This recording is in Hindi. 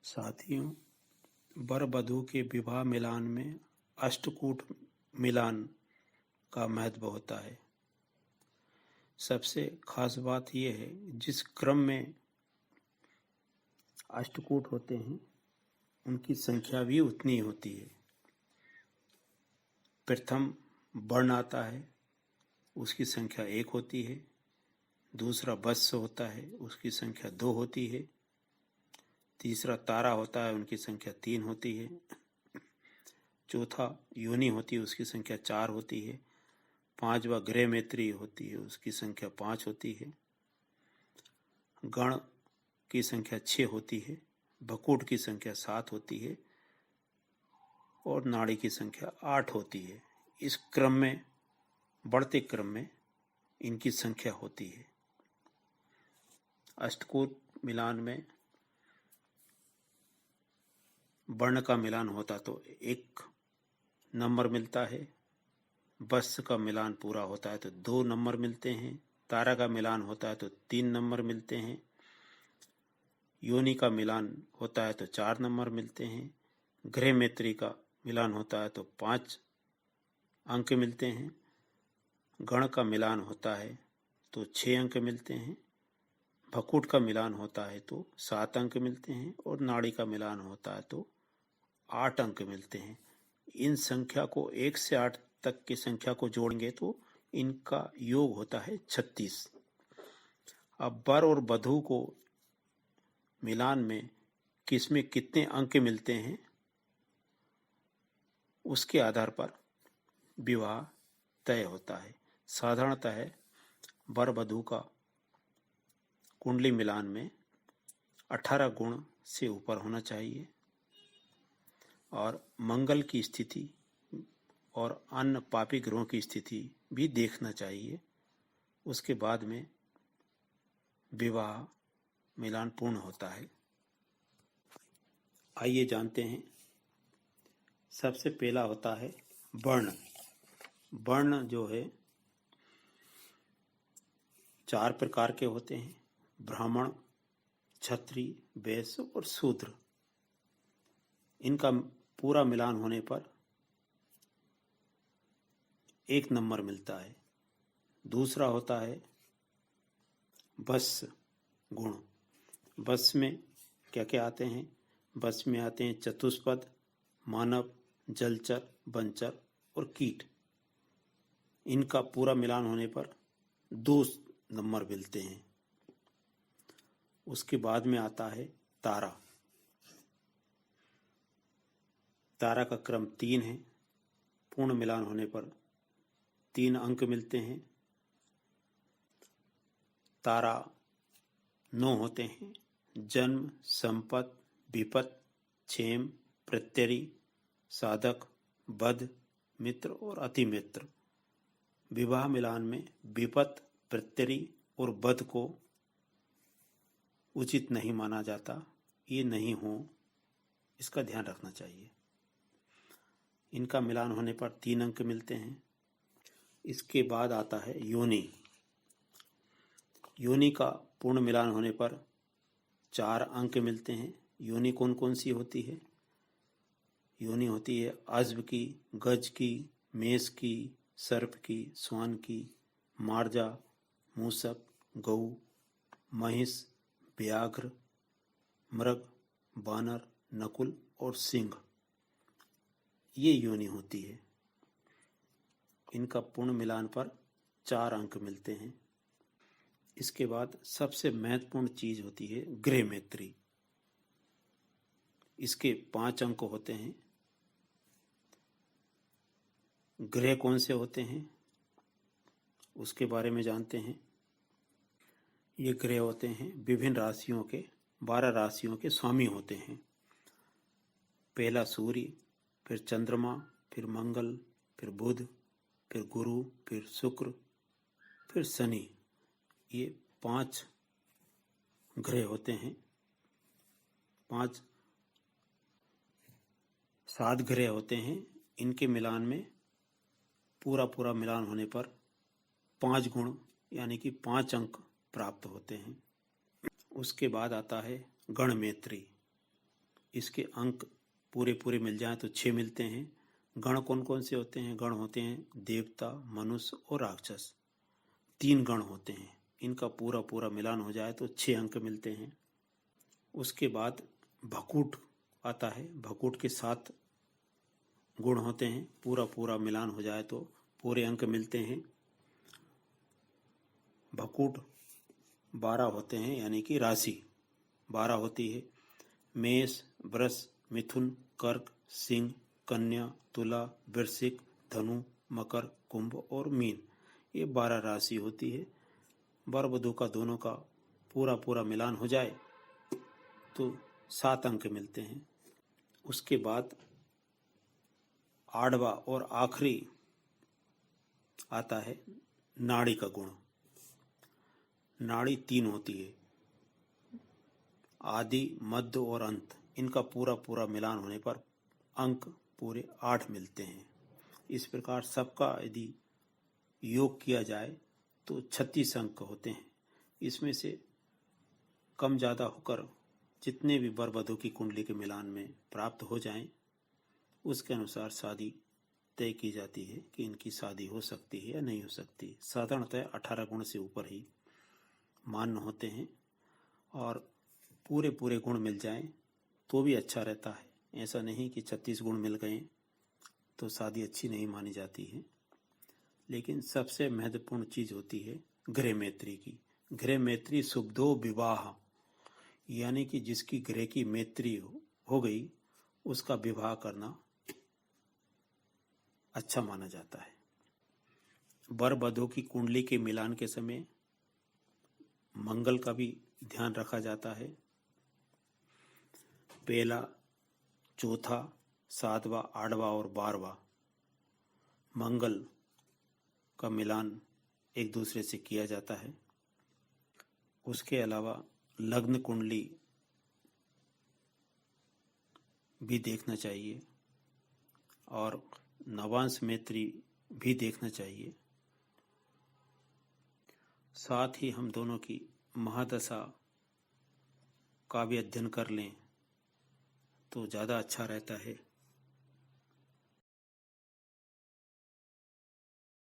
साथियों, वर वधू के विवाह मिलान में अष्टकूट मिलान का महत्व होता है। सबसे खास बात यह है, जिस क्रम में अष्टकूट होते हैं उनकी संख्या भी उतनी होती है। प्रथम वर्ण आता है, उसकी संख्या 1 होती है। दूसरा वत्स होता है, उसकी संख्या 2 होती है। तीसरा तारा होता है, उनकी संख्या 3 होती है। चौथा योनि होती है, उसकी संख्या 4 होती है। पांचवा गृह मैत्री होती है, उसकी संख्या 5 होती है। गण की संख्या 6 होती है। भकूट की संख्या 7 होती है और नाड़ी की संख्या 8 होती है। इस क्रम में, बढ़ते क्रम में इनकी संख्या होती है। अष्टकूट मिलान में वर्ण का मिलान होता तो 1 नंबर मिलता है। वत्स का मिलान पूरा होता है तो 2 नंबर मिलते हैं। तारा का मिलान होता है तो 3 नंबर मिलते हैं। योनि का मिलान होता है तो 4 नंबर मिलते हैं। गृह मैत्री का मिलान होता है तो 5 अंक मिलते हैं। गण का मिलान होता है तो 6 अंक मिलते हैं। भकूट का मिलान होता है तो 7 अंक मिलते हैं और नाड़ी का मिलान होता है तो 8 अंक मिलते हैं। इन संख्या को 1 से 8 तक की संख्या को जोड़ेंगे तो इनका योग होता है 36। अब वर और वधू को मिलान में किसमें कितने अंक मिलते हैं, उसके आधार पर विवाह तय होता है। साधारणतः वर वधू का कुंडली मिलान में 18 गुण से ऊपर होना चाहिए और मंगल की स्थिति और अन्य पापी ग्रहों की स्थिति भी देखना चाहिए। उसके बाद में विवाह मिलान पूर्ण होता है। आइए जानते हैं। सबसे पहला होता है वर्ण। वर्ण जो है 4 प्रकार के होते हैं: ब्राह्मण, क्षत्रिय, वैश्य और शूद्र। इनका पूरा मिलान होने पर 1 नंबर मिलता है। दूसरा होता है वत्स गुण। वत्स में क्या क्या आते हैं? वत्स में आते हैं चतुष्पद, मानव, जलचर, वनचर और कीट। इनका पूरा मिलान होने पर 2 नंबर मिलते हैं। उसके बाद में आता है तारा। तारा का क्रम 3 है। पूर्ण मिलान होने पर 3 अंक मिलते हैं। तारा 9 होते हैं: जन्म, संपत, विपत, क्षेम, प्रत्यरि, साधक, बध, मित्र और अति मित्र। विवाह मिलान में विपत, प्रत्यरि और बध को उचित नहीं माना जाता। ये नहीं हो, इसका ध्यान रखना चाहिए। इनका मिलान होने पर 3 अंक मिलते हैं। इसके बाद आता है योनि। योनि का पूर्ण मिलान होने पर 4 अंक मिलते हैं। योनि कौन कौन सी होती है? योनि होती है अश्व की, गज की, मेष की, सर्प की, श्वान की, मार्जा, मूषक, गऊ, महिष, व्याघ्र, मृग, बानर, नकुल और सिंह। ये योनि होती है। इनका पूर्ण मिलान पर 4 अंक मिलते हैं। इसके बाद सबसे महत्वपूर्ण चीज होती है गृह मैत्री। इसके 5 अंक होते हैं। ग्रह कौन से होते हैं उसके बारे में जानते हैं। ये ग्रह होते हैं विभिन्न राशियों के, 12 राशियों के स्वामी होते हैं। पहला सूर्य, फिर चंद्रमा, फिर मंगल, फिर बुध, फिर गुरु, फिर शुक्र, फिर शनि। ये 5 ग्रह होते हैं। 7 ग्रह होते हैं। इनके मिलान में पूरा मिलान होने पर 5 गुण यानी कि 5 अंक प्राप्त होते हैं। उसके बाद आता है गण मैत्री। इसके अंक पूरे पूरे मिल जाएं तो 6 मिलते हैं। गण कौन कौन से होते हैं? गण होते हैं देवता, मनुष्य और राक्षस। 3 गण होते हैं। इनका पूरा पूरा मिलान हो जाए तो 6 अंक मिलते हैं। उसके बाद भकूट आता है। भकूट के 7 गुण होते हैं। पूरा पूरा मिलान हो जाए तो पूरे अंक मिलते हैं। भकूट 12 होते हैं, यानी कि राशि 12 होती है। मेष, वृष, मिथुन, कर्क, सिंह, कन्या, तुला, वृश्चिक, धनु, मकर, कुंभ और मीन, ये 12 राशि होती है। वर वधू का दोनों का पूरा पूरा मिलान हो जाए तो 7 अंक मिलते हैं। उसके बाद 8वां और आखिरी आता है नाड़ी का गुण। नाड़ी 3 होती है, आदि, मध्य और अंत। इनका पूरा पूरा मिलान होने पर अंक पूरे 8 मिलते हैं। इस प्रकार सबका यदि योग किया जाए तो 36 अंक होते हैं। इसमें से कम ज़्यादा होकर जितने भी वर वधू की कुंडली के मिलान में प्राप्त हो जाएं, उसके अनुसार शादी तय की जाती है कि इनकी शादी हो सकती है या नहीं हो सकती। साधारणतः 18 गुण से ऊपर ही मान्य होते हैं और पूरे पूरे गुण मिल जाएं तो भी अच्छा रहता है। ऐसा नहीं कि 36 गुण मिल गए तो शादी अच्छी नहीं मानी जाती है। लेकिन सबसे महत्वपूर्ण चीज़ होती है गृह मैत्री की। गृह मैत्री शुभदो विवाह, यानी कि जिसकी गृह की मैत्री हो गई उसका विवाह करना अच्छा माना जाता है। वर वधू की कुंडली के मिलान के समय मंगल का भी ध्यान रखा जाता है। पहला, चौथा, 7वां, 8वां और 12वां मंगल का मिलान एक दूसरे से किया जाता है। उसके अलावा लग्न कुंडली भी देखना चाहिए और नवांश मैत्री भी देखना चाहिए। साथ ही हम दोनों की महादशा का भी अध्ययन कर लें तो ज़्यादा अच्छा रहता है।